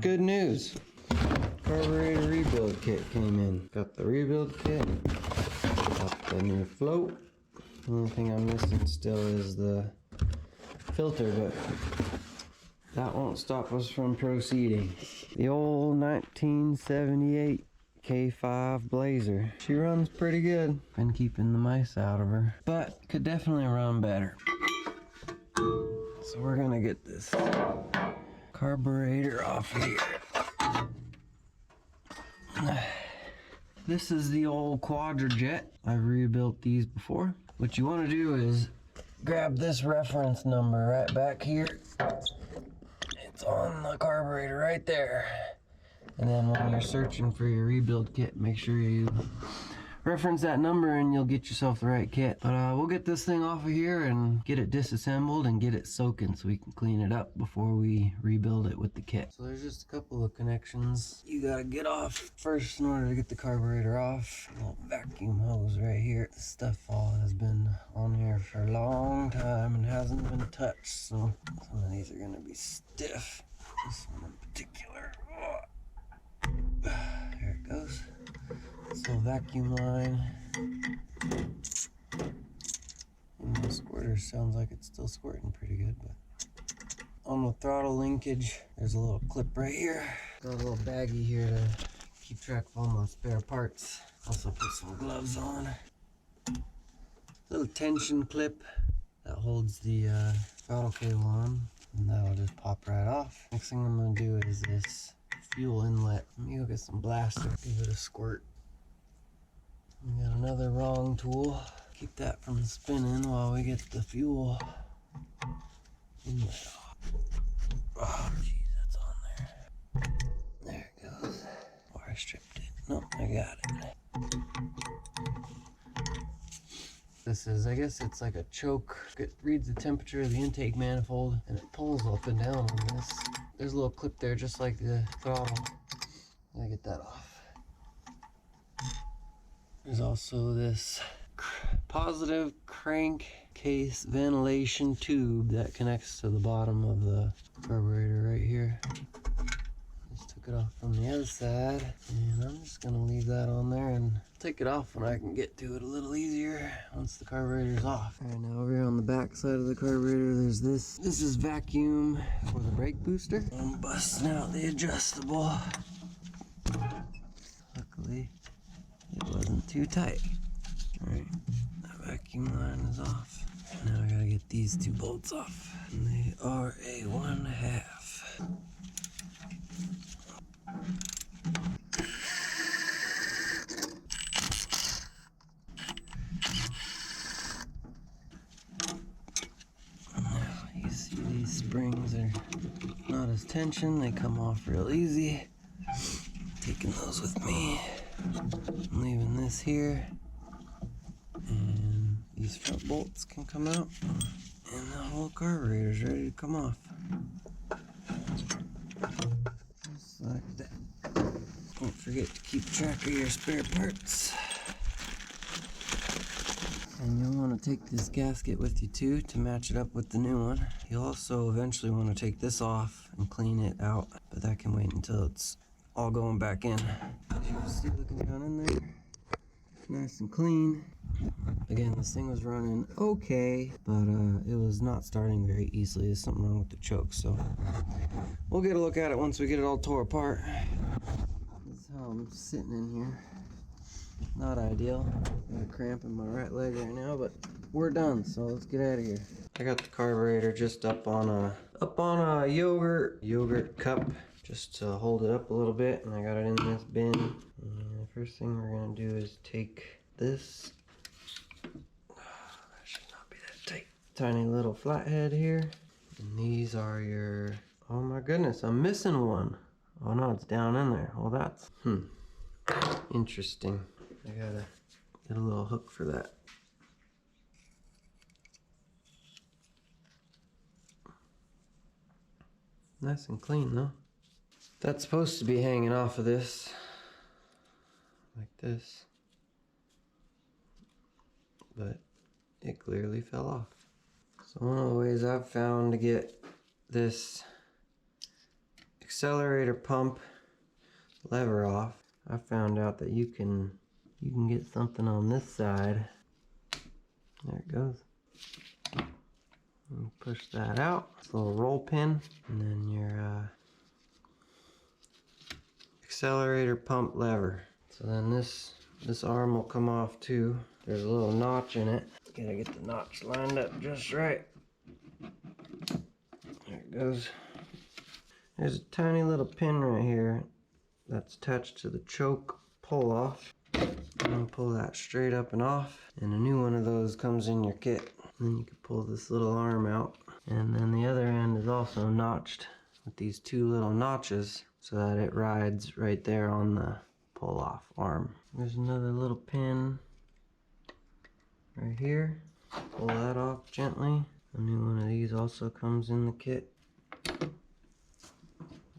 Good news. Carburetor rebuild kit came in. Got the rebuild kit. Got the new float. The only thing I'm missing still is the filter, but that won't stop us from proceeding. The old 1978 K5 Blazer. She runs pretty good. Been keeping the mice out of her, but could definitely run better. So we're gonna get this carburetor off here. This is the old Quadrajet. I've rebuilt these before. What you want to do is grab this reference number right back here. It's on the carburetor right there. And then when you're searching for your rebuild kit, make sure you reference that number and you'll get yourself the right kit. But we'll get this thing off of here and get it disassembled and get it soaking so we can clean it up before we rebuild it with the kit. So there's just a couple of connections you gotta get off first in order to get the carburetor off. A little vacuum hose right here. This stuff all has been on here for a long time and hasn't been touched, so some of these are gonna be stiff. This one in particular. There it goes. This little vacuum line. And the squirter sounds like it's still squirting pretty good, but on the throttle linkage, there's a little clip right here. Got a little baggie here to keep track of all my spare parts. Also put some gloves on. Little tension clip that holds the throttle cable on, and that'll just pop right off. Next thing I'm gonna do is this fuel inlet. Let me go get some blaster, give it a squirt. We got another wrong tool. Keep that from spinning while we get the fuel inlet off. Oh jeez, that's on there. There it goes. Or I stripped it. Nope, I got it. This is, I guess it's like a choke. It reads the temperature of the intake manifold and it pulls up and down on this. There's a little clip there just like the throttle. Gotta get that off. There's also this positive crankcase ventilation tube that connects to the bottom of the carburetor right here. Just took it off from the other side, and I'm just gonna leave that on there and take it off when I can get to it a little easier once the carburetor's off. All right, now over here on the back side of the carburetor, there's this. This is vacuum for the brake booster. I'm busting out the adjustable. Luckily, it wasn't too tight. Alright, that vacuum line is off. Now I gotta get these two bolts off. And they are a 1/2. Now you see these springs are not as tension, they come off real easy. Taking those with me. I'm leaving this here. And these front bolts can come out. And the whole carburetor's ready to come off. Just like that. Don't forget to keep track of your spare parts. And you'll want to take this gasket with you too to match it up with the new one. You'll also eventually want to take this off and clean it out, but that can wait until it's all going back in. As you can see, looking down in there, nice and clean. Again, this thing was running okay, but it was not starting very easily. There's something wrong with the choke, so we'll get a look at it once we get it all tore apart. This is how I'm sitting in here. Not ideal. Got a cramp in my right leg right now, but we're done, so let's get out of here. I got the carburetor just up on a yogurt cup, just to hold it up a little bit, and I got it in this bin. And the first thing we're gonna do is take this. That should not be that tight. Tiny little flathead here, and these are your. Oh my goodness, I'm missing one. Oh no, it's down in there. Well, that's interesting. I gotta get a little hook for that. Nice and clean though. That's supposed to be hanging off of this, like this, but it clearly fell off. So one of the ways I've found to get this accelerator pump lever off, I found out that you can get something on this side. There it goes. And push that out. It's a little roll pin, and then your accelerator pump lever. So then this arm will come off too. There's a little notch in it. Gotta get the notch lined up just right. There it goes. There's a tiny little pin right here that's attached to the choke pull off. I'm gonna pull that straight up and off, and a new one of those comes in your kit. And then you can pull this little arm out, and then the other end is also notched with these two little notches so that it rides right there on the pull off arm. There's another little pin right here. Pull that off gently. A new one of these also comes in the kit.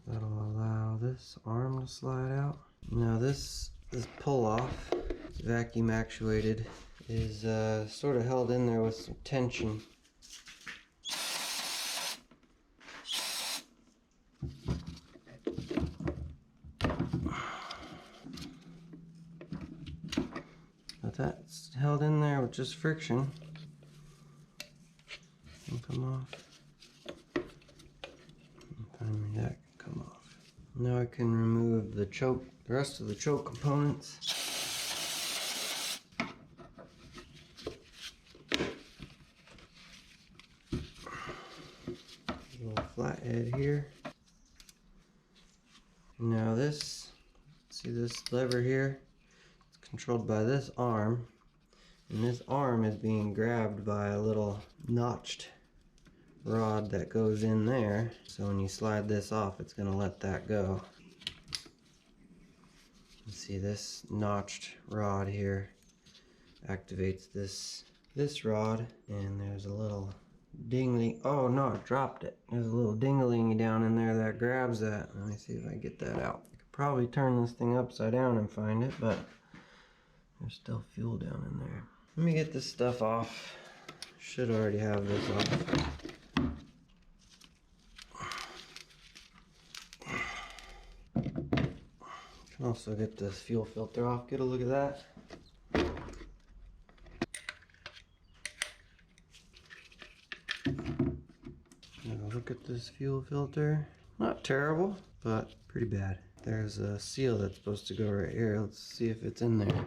That'll allow this arm to slide out. Now this pull off, vacuum actuated, is sort of held in there with some tension. But that's held in there with just friction. Can come off. And finally that can come off. Now I can remove the choke, the rest of the choke components. Little flathead here. Now this, see this lever here? It's controlled by this arm, and this arm is being grabbed by a little notched rod that goes in there. So when you slide this off, it's going to let that go. You see this notched rod here activates this rod, and there's a little dingly. Oh no, I dropped it. There's a little dingling down in there that grabs that. Let me see if I can get that out. I could probably turn this thing upside down and find it, but there's still fuel down in there. Let me get this stuff off. Should already have this off. Can also get this fuel filter off. Get a look at that. Look at this fuel filter. Not terrible, but pretty bad. There's a seal that's supposed to go right here. Let's see if it's in there.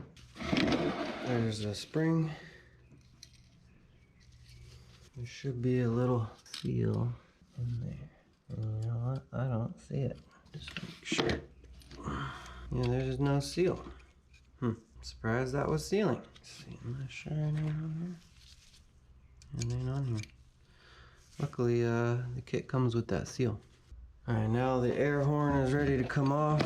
There's a spring. There should be a little seal in there. And you know what? I don't see it. Just make sure. Yeah, there's no seal. Surprised that was sealing. Let's see, am I sure it ain't on here? It ain't on here. Luckily, the kit comes with that seal. Alright, now the air horn is ready to come off.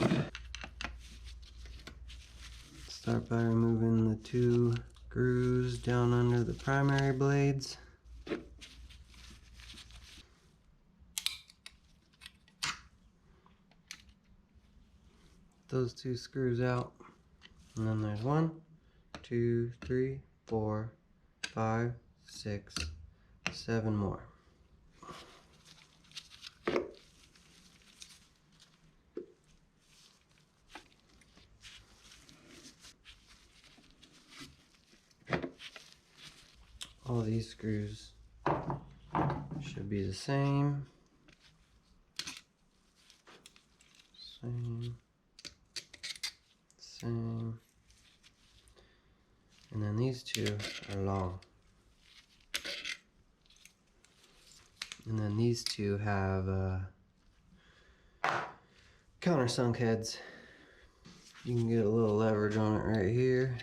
Start by removing the two screws down under the primary blades. Those two screws out. And then there's 1, 2, 3, 4, 5, 6, 7 more. All these screws should be the same. Same. And then these two are long. And then these two have countersunk heads. You can get a little leverage on it right here.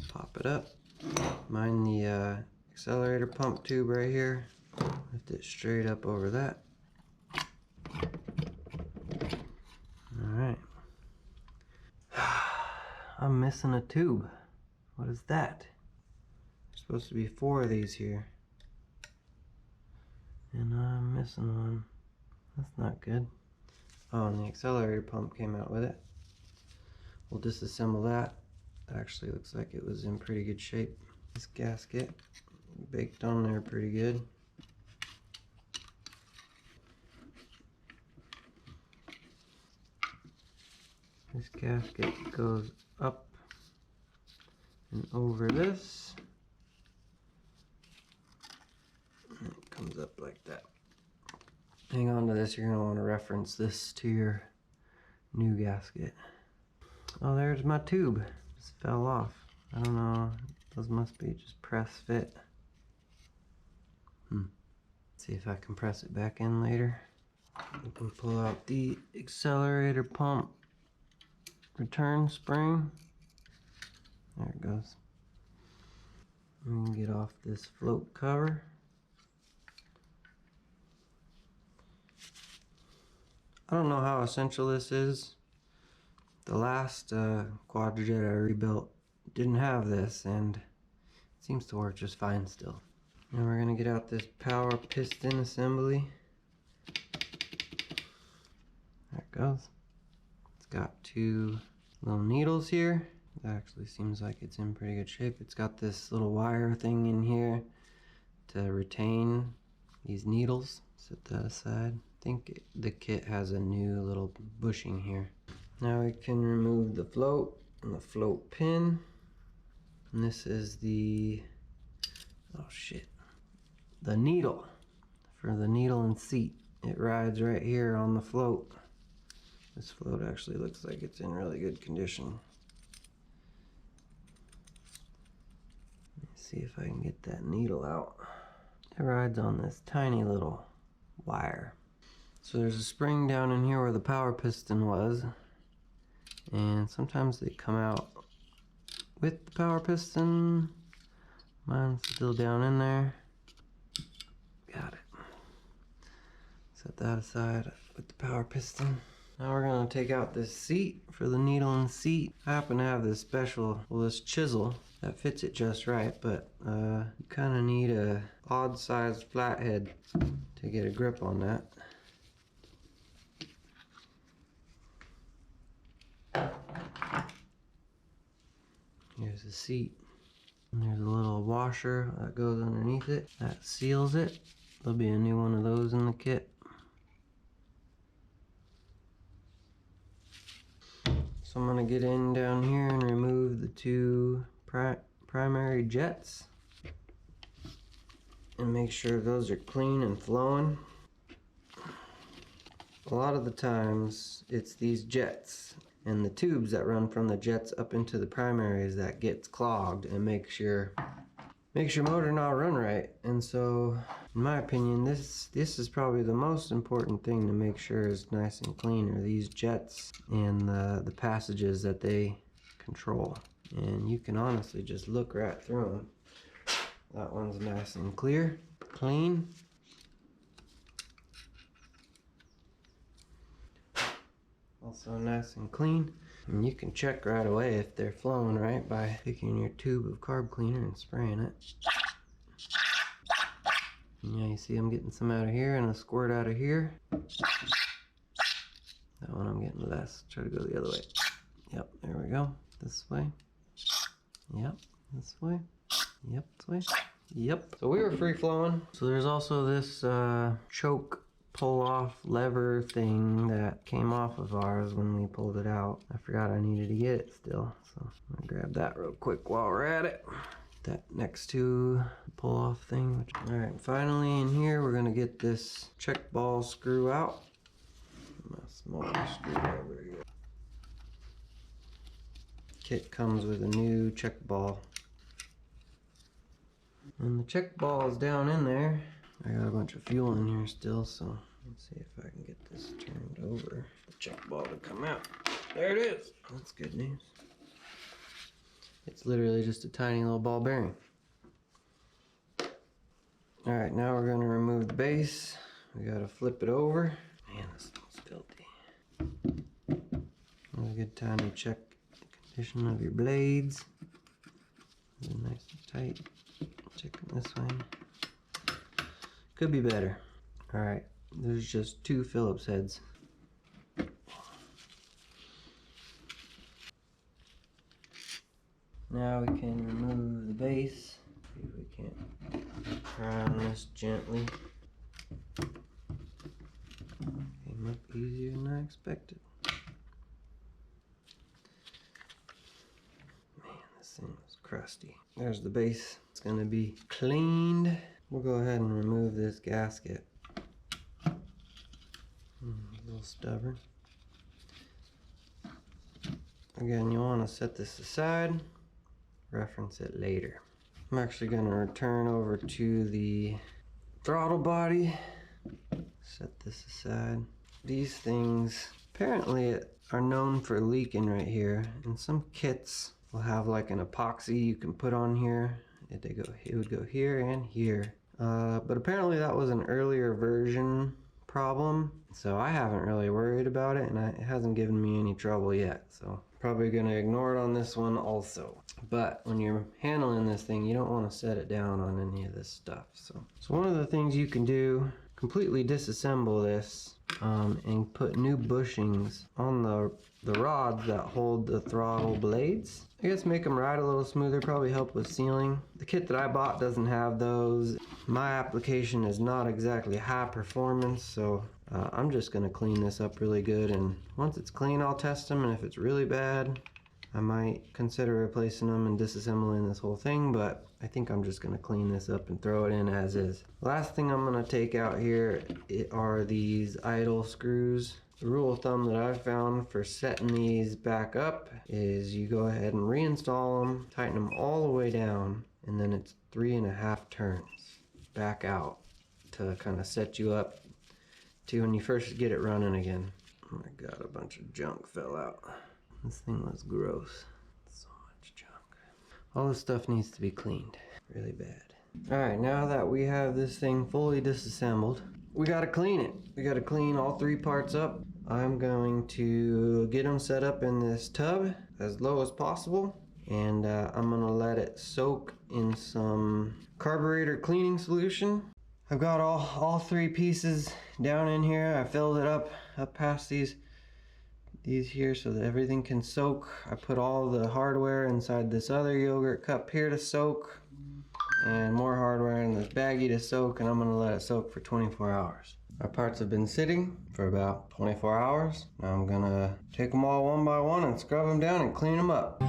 Pop it up. Mind the accelerator pump tube right here. Lift it straight up over that. Alright. I'm missing a tube. What is that? There's supposed to be 4 of these here. And I'm missing one. That's not good. Oh, and the accelerator pump came out with it. We'll disassemble that. It actually looks like it was in pretty good shape. This gasket baked on there pretty good. gasket goes up and over this. And it comes up like that. Hang on to this, you're going to want to reference this to your new gasket. Oh, there's my tube. Just fell off. I don't know. Those must be just press fit. See if I can press it back in later. We can pull out the accelerator pump return spring. There it goes. We can get off this float cover. I don't know how essential this is. The last Quadrajet I rebuilt didn't have this, and it seems to work just fine still. Now we're going to get out this power piston assembly. There it goes. It's got two little needles here. It actually seems like it's in pretty good shape. It's got this little wire thing in here to retain these needles. Set that aside. I think the kit has a new little bushing here. Now we can remove the float and the float pin. And this is the, oh shit, the needle for the needle and seat. It rides right here on the float. This float actually looks like it's in really good condition. Let's see if I can get that needle out. It rides on this tiny little wire. So there's a spring down in here where the power piston was, and sometimes they come out with the power piston. Mine's still down in there. Got it. Set that aside with the power piston. Now we're going to take out this seat for the needle and seat. I happen to have this special, well, this chisel that fits it just right, but you kind of need a odd sized flathead to get a grip on that. Here's the seat. And there's a little washer that goes underneath it that seals it. There'll be a new one of those in the kit. So I'm going to get in down here and remove the two primary jets and make sure those are clean and flowing. A lot of the times it's these jets and the tubes that run from the jets up into the primaries that gets clogged and makes your motor not run right. And so in my opinion, this is probably the most important thing to make sure is nice and clean are these jets and the passages that they control. And you can honestly just look right through them. That one's nice and clear, clean. Also nice and clean. And you can check right away if they're flowing right by picking your tube of carb cleaner and spraying it. And yeah, you see I'm getting some out of here and a squirt out of here. That one I'm getting less. Try to go the other way. Yep, there we go. This way. Yep, this way. Yep, this way. Yep. So we were free flowing. So there's also this choke pull off lever thing that came off of ours when we pulled it out. I forgot I needed to get it still, so I'm gonna grab that real quick while we're at it. That next to the pull off thing. All right, finally in here we're gonna get this check ball screw out. My smaller screwdriver here. Kit comes with a new check ball. And the check ball is down in there. I got a bunch of fuel in here still, so let's see if I can get this turned over. The check ball to come out. There it is. That's good news. It's literally just a tiny little ball bearing. Alright, now we're going to remove the base. We got to flip it over. Man, this smells filthy. A good time to check the condition of your blades. They're nice and tight. Check them this way. Could be better. Alright, there's just two Phillips heads. Now we can remove the base. See if we can't pry on this gently. Came up easier than I expected. crusty. There's the base. It's gonna be cleaned. We'll go ahead and remove this gasket. A little stubborn. Again, you want to set this aside, reference it later. I'm actually going to return over to the throttle body, set this aside. These things apparently are known for leaking right here, and some kits will have like an epoxy you can put on here. It would go here and here, but apparently that was an earlier version problem, so I haven't really worried about it, and it hasn't given me any trouble yet, so probably gonna ignore it on this one also. But when you're handling this thing, you don't want to set it down on any of this stuff. So one of the things you can do, completely disassemble this and put new bushings on the rods that hold the throttle blades. I guess make them ride a little smoother, probably help with sealing. The kit that I bought doesn't have those. My application is not exactly high performance, so I'm just gonna clean this up really good, and once it's clean I'll test them, and if it's really bad I might consider replacing them and disassembling this whole thing, but I think I'm just gonna clean this up and throw it in as is. Last thing I'm gonna take out here are these idle screws. The rule of thumb that I've found for setting these back up is you go ahead and reinstall them, tighten them all the way down, and then it's 3.5 turns back out to kind of set you up to when you first get it running again. Oh my god, a bunch of junk fell out. This thing was gross. So much junk. All this stuff needs to be cleaned really bad. Alright, now that we have this thing fully disassembled, we gotta clean it. We gotta clean all 3 parts up. I'm going to get them set up in this tub as low as possible, and I'm gonna let it soak in some carburetor cleaning solution. I've got all 3 pieces down in here. I filled it up past these here so that everything can soak. I put all the hardware inside this other yogurt cup here to soak, and more hardware in this baggie to soak, and I'm gonna let it soak for 24 hours. Our parts have been sitting for about 24 hours. Now I'm gonna take them all one by one and scrub them down and clean them up.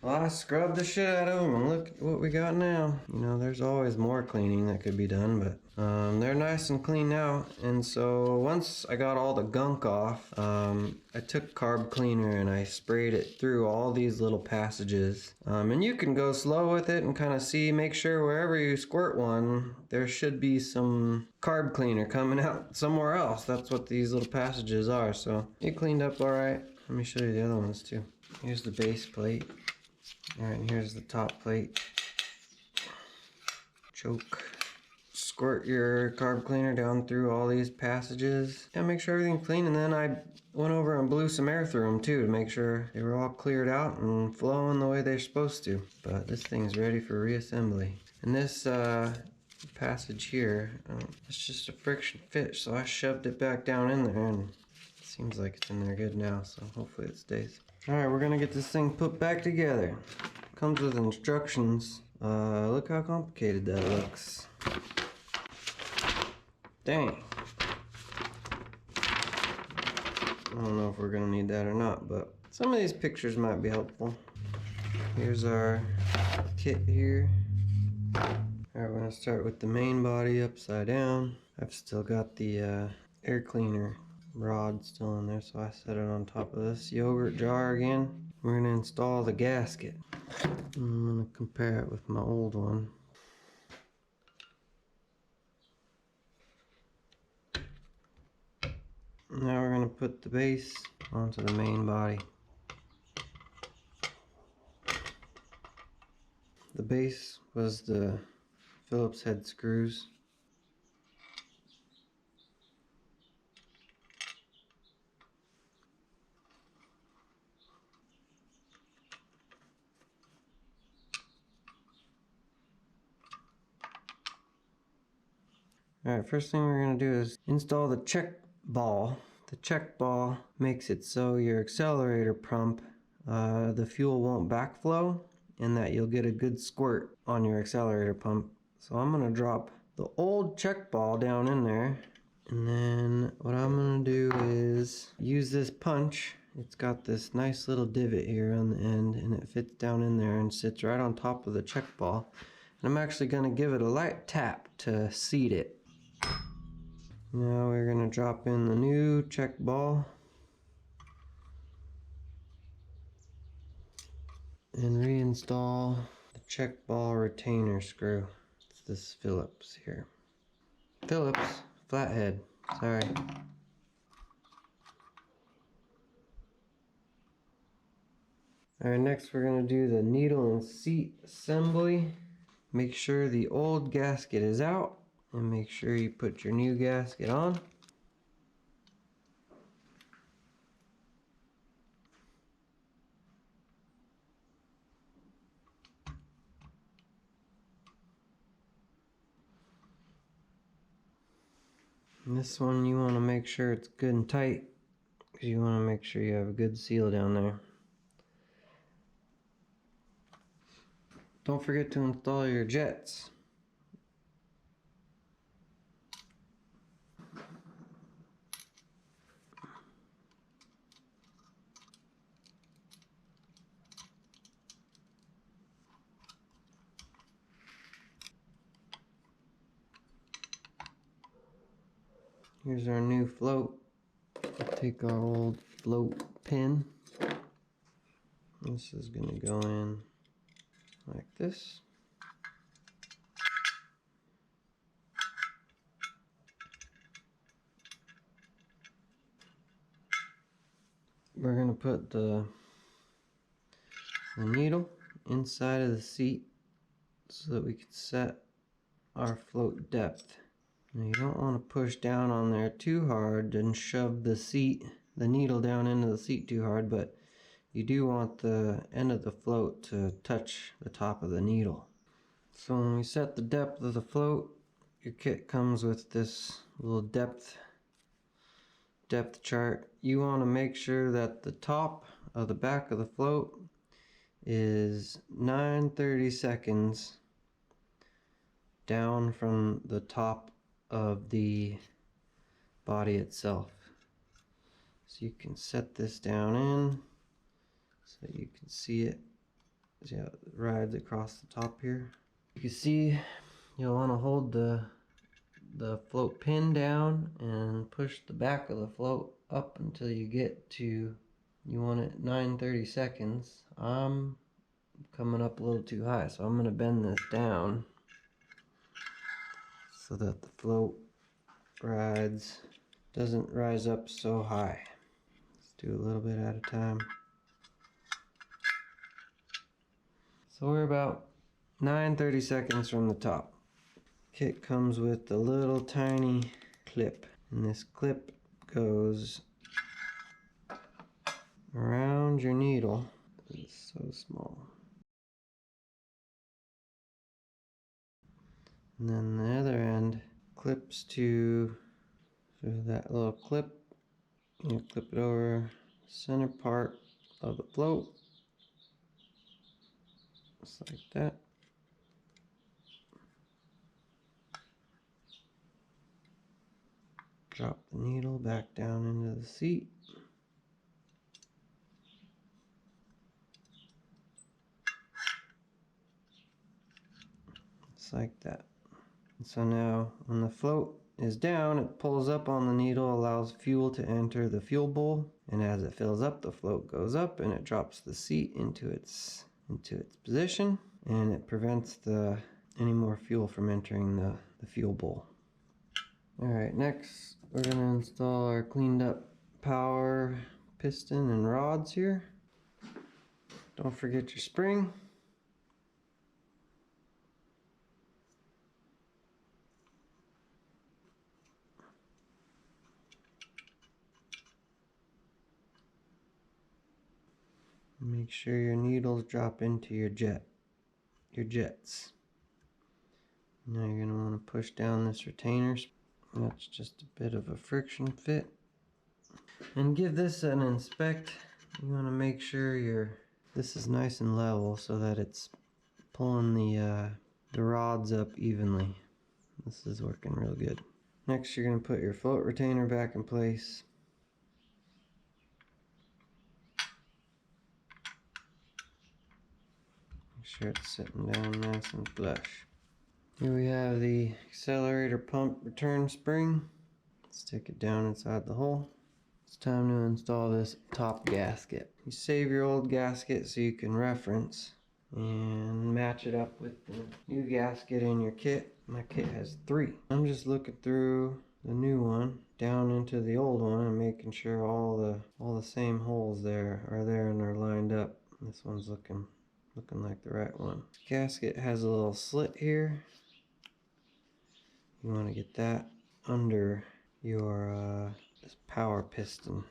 Well, I scrubbed the shit out of them, and look at what we got now. You know, there's always more cleaning that could be done, but they're nice and clean now. And so once I got all the gunk off, I took carb cleaner and I sprayed it through all these little passages. And you can go slow with it and kind of see, make sure wherever you squirt one, there should be some carb cleaner coming out somewhere else. That's what these little passages are. So it cleaned up all right. Let me show you the other ones too. Here's the base plate. Alright, and here's the top plate. Choke. Squirt your carb cleaner down through all these passages. Yeah, make sure everything's clean, and then I went over and blew some air through them too to make sure they were all cleared out and flowing the way they're supposed to. But this thing's ready for reassembly. And this passage here, it's just a friction fit, so I shoved it back down in there, and it seems like it's in there good now, so hopefully it stays. Alright, we're gonna get this thing put back together. Comes with instructions. Look how complicated that looks. Dang. I don't know if we're gonna need that or not, but some of these pictures might be helpful. Here's our kit here. Alright, we're gonna start with the main body upside down. I've still got the air cleaner rod still in there, so I set it on top of this yogurt jar again. We're gonna install the gasket. I'm gonna compare it with my old one. Now we're gonna put the base onto the main body. The base was the Phillips head screws. Alright, first thing we're going to do is install the check ball. The check ball makes it so your accelerator pump, the fuel won't backflow, and that you'll get a good squirt on your accelerator pump. So I'm going to drop the old check ball down in there, And then what I'm gonna do is use this punch. It's got this nice little divot here on the end, and it fits down in there and sits right on top of the check ball. And I'm actually gonna give it a light tap to seat it. Now we're gonna drop in the new check ball and reinstall the check ball retainer screw. It's this Phillips here. Phillips, flathead, sorry. Alright, next we're going to do the needle and seat assembly. Make sure the old gasket is out and make sure you put your new gasket on. And this one you want to make sure it's good and tight because you want to make sure you have a good seal down there. Don't forget to install your jets. Here's our new float. We'll take our old float pin. This is going to go in like this. We're going to put the needle inside of the seat so that we can set our float depth. Now you don't want to push down on there too hard and shove the needle down into the seat too hard, but you do want the end of the float to touch the top of the needle. So when we set the depth of the float, your kit comes with this little depth chart. You want to make sure that the top of the back of the float is 9/32 down from the top of the body itself. So you can set this down in so you can see it. See how it rides across the top here. You can see you'll want to hold the float pin down and push the back of the float up until you get to, you want it 9/32. I'm coming up a little too high, so I'm going to bend this down so that the float doesn't rise up so high. Let's do a little bit at a time. So we're about 9/32 from the top. Kit comes with a little tiny clip, and this clip goes around your needle. It's so small. And then the other end clips to that little clip. You clip it over the center part of the float, just like that. Drop the needle back down into the seat. Just like that. And so now when the float is down, it pulls up on the needle, allows fuel to enter the fuel bowl, and as it fills up, the float goes up and it drops the seat into its position, and it prevents any more fuel from entering the fuel bowl. Alright, next we're going to install our cleaned up power piston and rods here. Don't forget your spring. Make sure your needles drop into your jets. Now you're going to want to push down this retainer. That's just a bit of a friction fit. And give this an inspect. You want to make sure this is nice and level so that it's pulling the rods up evenly. This is working real good. Next, you're going to put your float retainer back in place. Make sure it's sitting down nice and flush. Here we have the accelerator pump return spring. Stick it down inside the hole. It's time to install this top gasket. You save your old gasket so you can reference and match it up with the new gasket in your kit. My kit has 3. I'm just looking through the new one down into the old one and making sure all the same holes there and are lined up. This one's looking like the right one. The gasket has a little slit here. You want to get that under your this power piston.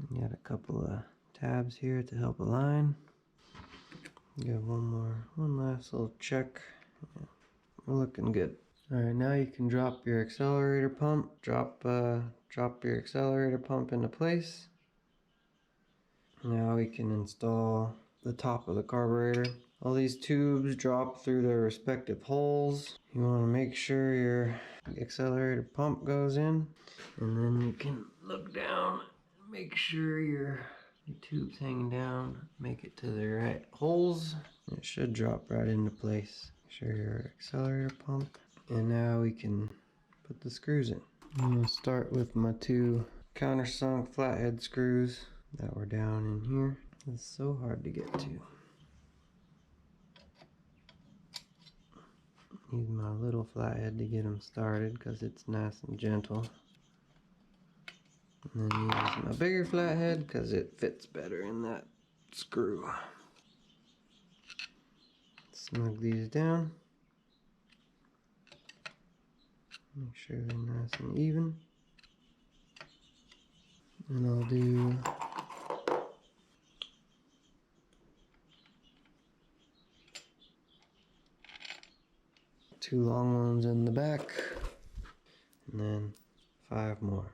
You got a couple of tabs here to help align. You got one last little check. Yeah, we're looking good. Alright, now you can drop your accelerator pump. Drop your accelerator pump into place. Now we can install the top of the carburetor. All these tubes drop through their respective holes. You want to make sure your accelerator pump goes in, and then you can look down, make sure your tube's hanging down, make it to the right holes. It should drop right into place. Make sure your accelerator pump. And now we can put the screws in. I'm going to start with my 2 countersunk flathead screws that were down in here. It's so hard to get to. Use my little flathead to get them started because it's nice and gentle. And then use my bigger flathead because it fits better in that screw. Snug these down. Make sure they're nice and even. And I'll do two long ones in the back, and then 5 more.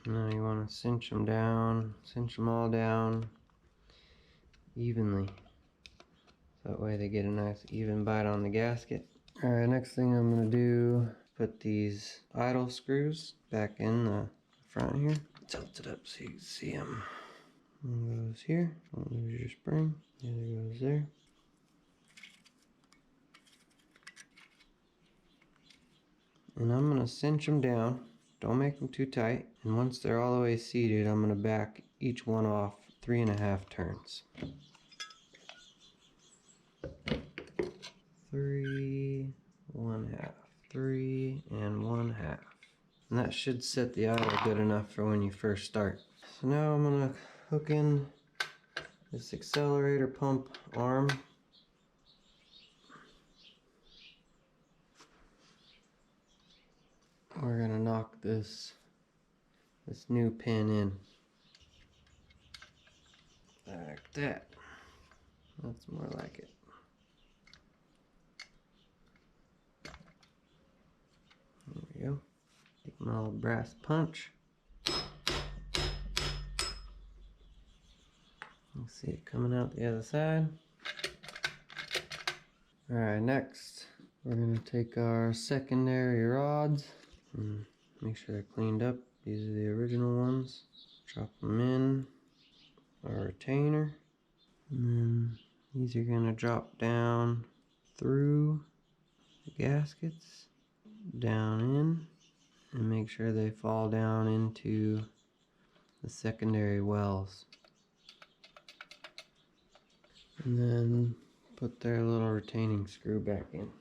Now you want to cinch them all down evenly. That way they get a nice even bite on the gasket. Alright, next thing I'm going to do, put these idle screws back in the front here. Tilt it up so you can see them. One goes here, don't lose your spring. The other goes there. And I'm going to cinch them down. Don't make them too tight. And once they're all the way seated, I'm going to back each one off 3.5 turns. 3, 1/2, 3 and 1/2. And that should set the idle good enough for when you first start. So now I'm going to hook in this accelerator pump arm. We're going to knock this new pin in. Like that. That's more like it. There we go. Take my little brass punch. You see it coming out the other side. Alright, next we're going to take our secondary rods and make sure they're cleaned up. These are the original ones. Drop them in our retainer. And then these are going to drop down through the gaskets, down in, and make sure they fall down into the secondary wells. And then put their little retaining screw back in.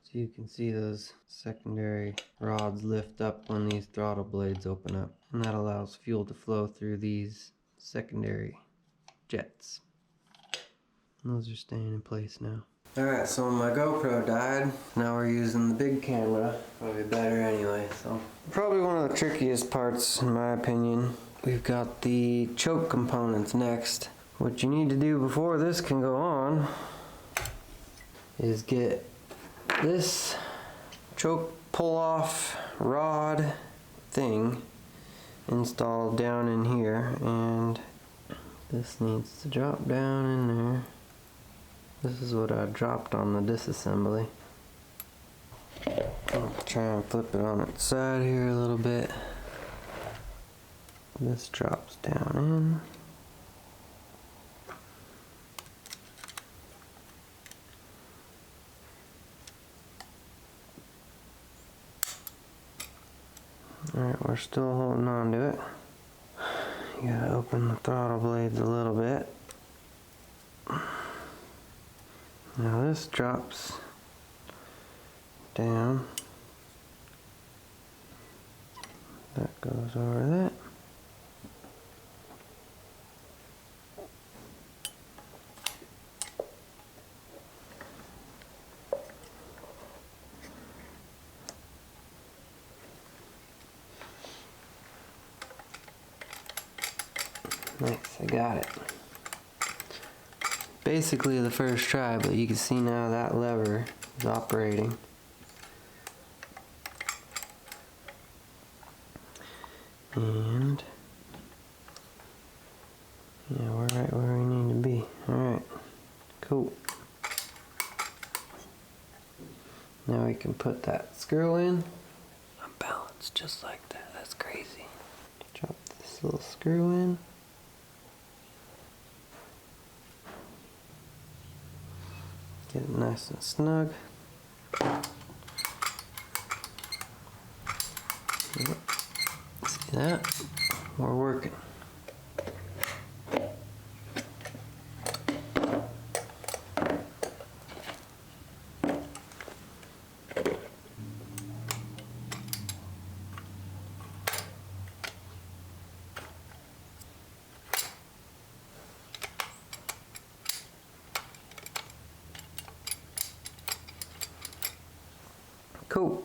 So you can see those secondary rods lift up when these throttle blades open up. And that allows fuel to flow through these secondary jets. And those are staying in place now. Alright, so my GoPro died. Now we're using the big camera. Probably better anyway, so. Probably one of the trickiest parts in my opinion. We've got the choke components next. What you need to do before this can go on is get this choke pull-off rod thing installed down in here, and this needs to drop down in there. This is what I dropped on the disassembly. I'll try and flip it on its side here a little bit. This drops down in. Alright, we're still holding on to it. You gotta open the throttle blades a little bit. Now this drops down. That goes over that. Nice, I got it. Basically the first try, but you can see now that lever is operating. And yeah, we're right where we need to be. Alright, cool. Now we can put that screw in. I'm balanced just like that. That's crazy. Drop this little screw in. Get it nice and snug. Yep. See that? We're working. Cool.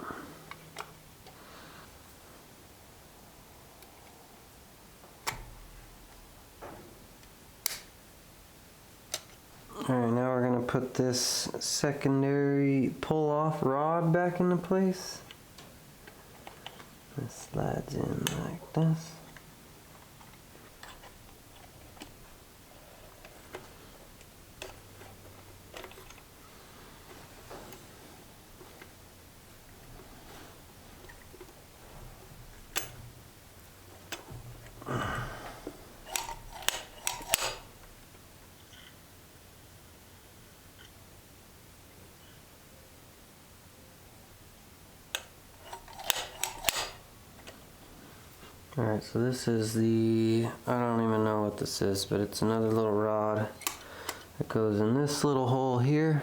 Alright, now we're going to put this secondary pull-off rod back into place. It slides in like this. Alright, so this is the, I don't even know what this is, but it's another little rod that goes in this little hole here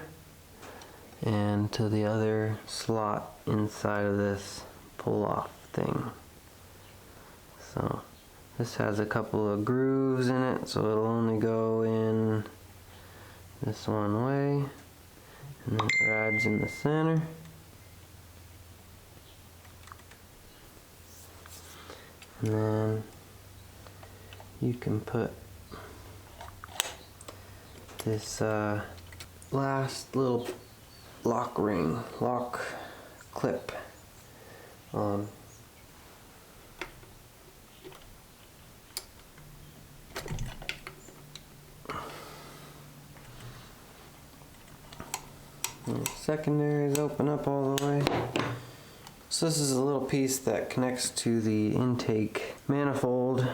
and to the other slot inside of this pull-off thing. So this has a couple of grooves in it, so it'll only go in this one way, and then it rides in the center. And then you can put this last little lock clip on. And the secondaries open up all the way. So this is a little piece that connects to the intake manifold,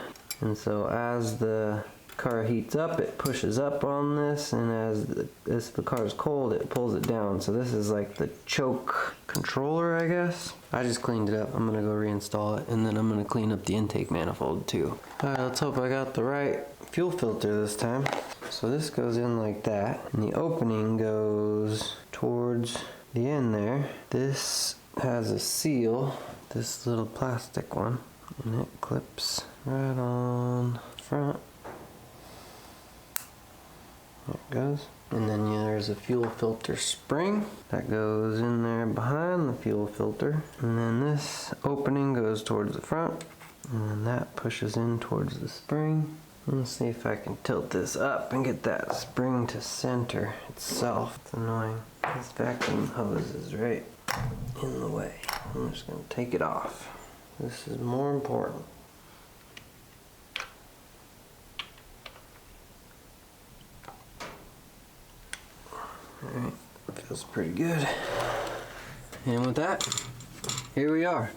and so as the car heats up, it pushes up on this, and as the car is cold, it pulls it down. So this is like the choke controller, I guess. I just cleaned it up. I'm gonna go reinstall it, and then I'm gonna clean up the intake manifold too. All right, let's hope I got the right fuel filter this time. So this goes in like that, and the opening goes towards the end there. This has a seal, this little plastic one, and it clips right on front. There it goes. And then there's a fuel filter spring that goes in there behind the fuel filter. And then this opening goes towards the front. And then that pushes in towards the spring. Let's see if I can tilt this up and get that spring to center itself. It's annoying. This vacuum hose is right in the way. I'm just going to take it off. This is more important. Alright, feels pretty good. And with that, here we are.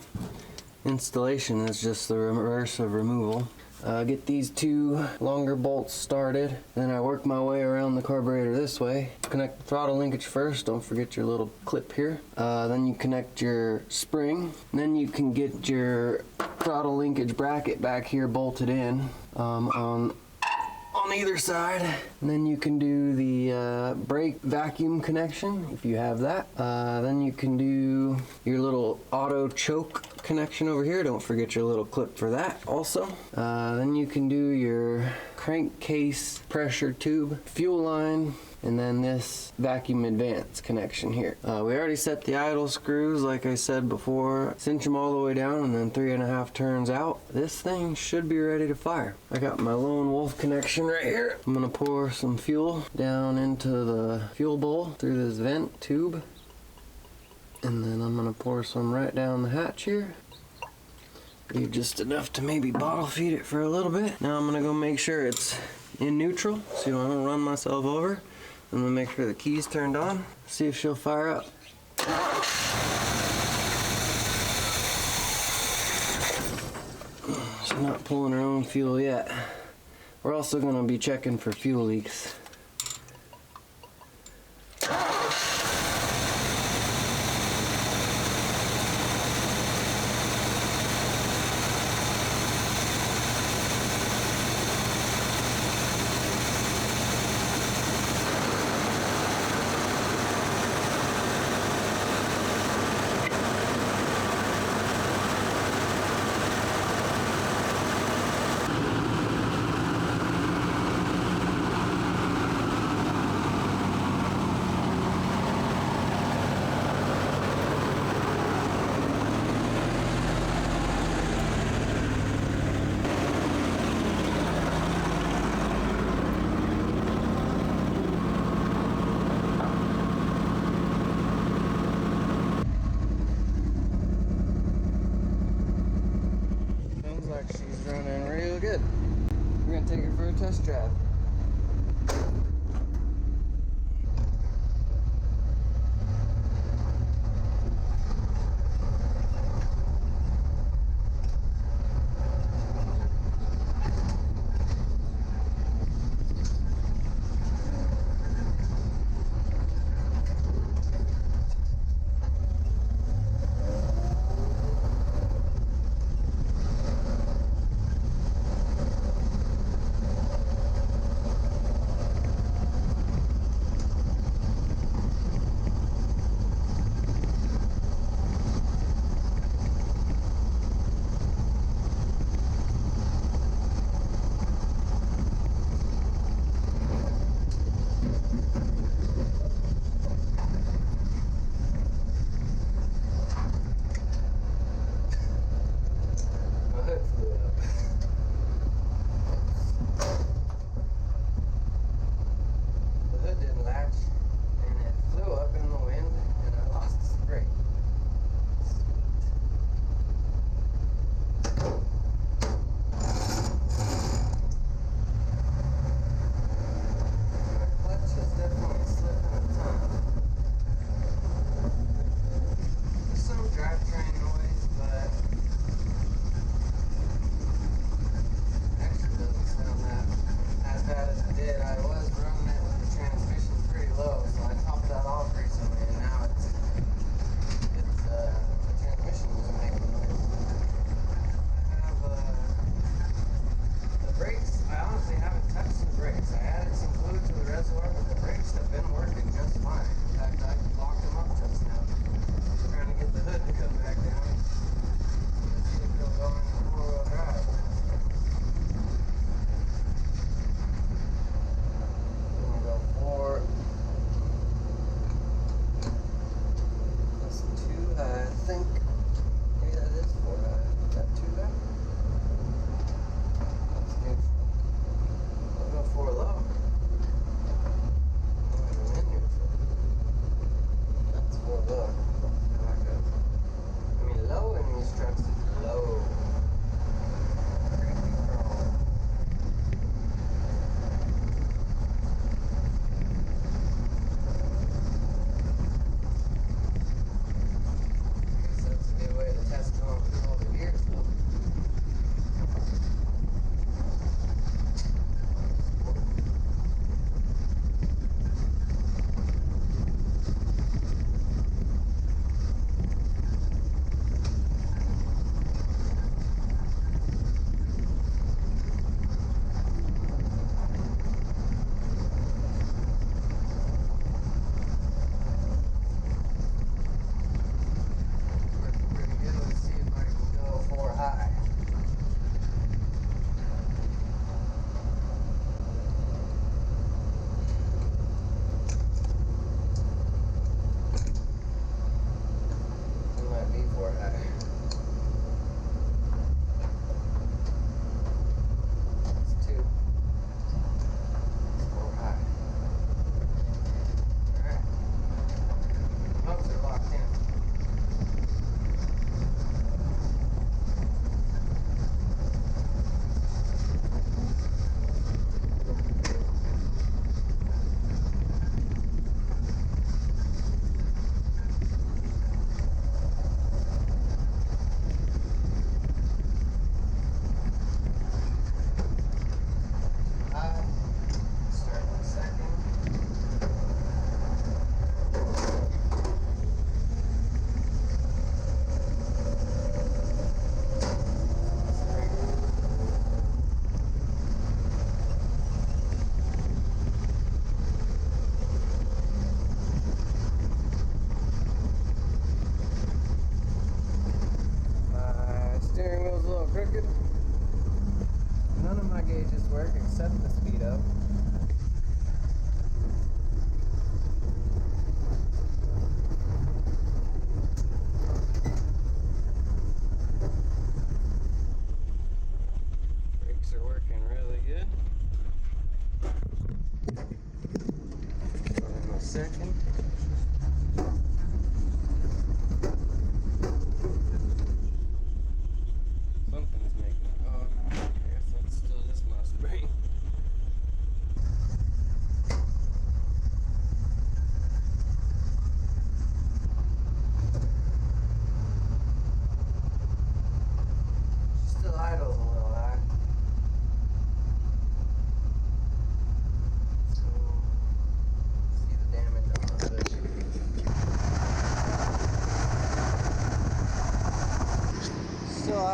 Installation is just the reverse of removal. Get these two longer bolts started, then I work my way around the carburetor this way. Connect the throttle linkage first, don't forget your little clip here. Then you connect your spring, then you can get your throttle linkage bracket back here bolted in on either side. And then you can do the brake vacuum connection if you have that. Then you can do your little auto choke connection over here. Don't forget your little clip for that also. Then you can do your crankcase pressure tube, fuel line, and then this vacuum advance connection here. We already set the idle screws like I said before. Cinch them all the way down and then 3.5 turns out. This thing should be ready to fire. I got my lone wolf connection right here. I'm gonna pour some fuel down into the fuel bowl through this vent tube. And then I'm gonna pour some right down the hatch here. Leave just enough to maybe bottle feed it for a little bit. Now I'm gonna go make sure it's in neutral so I don't run myself over. I'm gonna make sure the key's turned on. See if she'll fire up. She's not pulling her own fuel yet. We're also gonna be checking for fuel leaks. She's running real good. We're gonna take her for a test drive.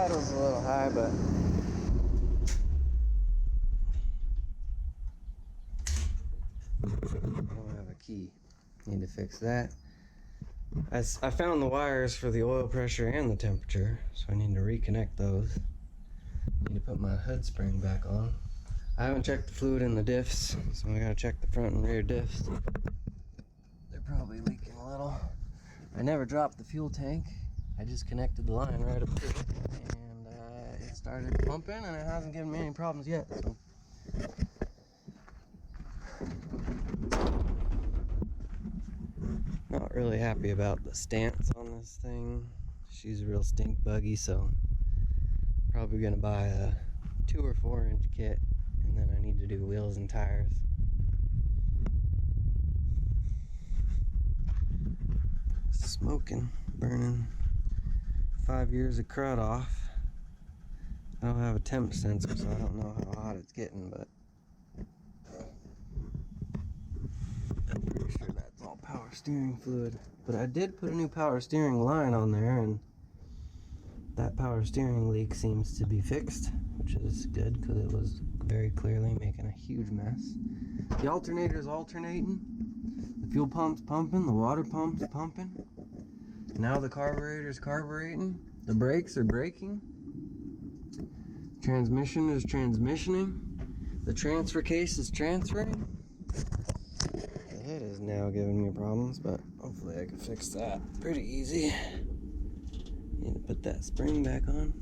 idle's a little high, but I don't have a key. Need to fix that. I found the wires for the oil pressure and the temperature, so I need to reconnect those. Need to put my hood spring back on. I haven't checked the fluid in the diffs, so I gotta check the front and rear diffs. They're probably leaking a little. I never dropped the fuel tank. I just connected the line right up to it, and it started pumping, and it hasn't given me any problems yet. So. Not really happy about the stance on this thing. She's a real stink buggy, so probably gonna buy a 2 or 4 inch kit, and then I need to do wheels and tires. Smoking, burning 5 years of crud off. I don't have a temp sensor, so I don't know how hot it's getting, but I'm pretty sure that's all power steering fluid. But I did put a new power steering line on there, and that power steering leak seems to be fixed, which is good because it was very clearly making a huge mess. The alternator's alternating, the fuel pump's pumping, the water pump's pumping. Now the carburetor's carbureting, the brakes are braking, transmission is transmissioning, the transfer case is transferring. The head is now giving me problems, but hopefully I can fix that pretty easy. Need to put that spring back on.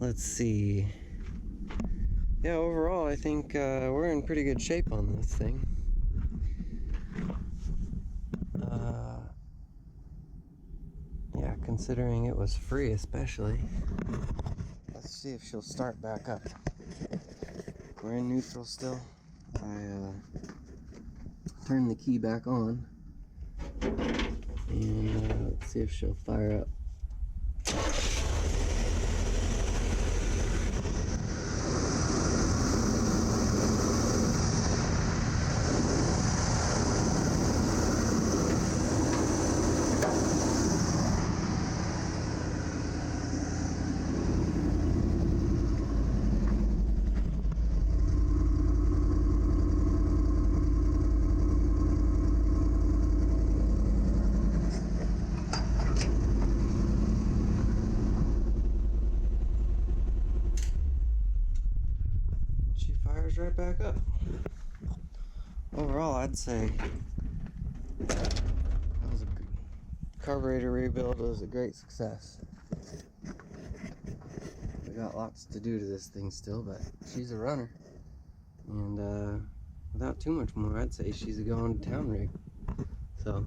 Let's see. Yeah, overall I think we're in pretty good shape on this thing. Yeah, considering it was free especially. Let's see if she'll start back up. We're in neutral still. I turned the key back on. And let's see if she'll fire up. Fires right back up. Overall, I'd say that was a carburetor rebuild was a great success. We got lots to do to this thing still, but she's a runner. And without too much more, I'd say she's a going to town rig. So,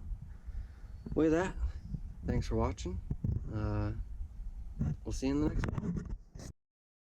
with that, thanks for watching. We'll see you in the next one.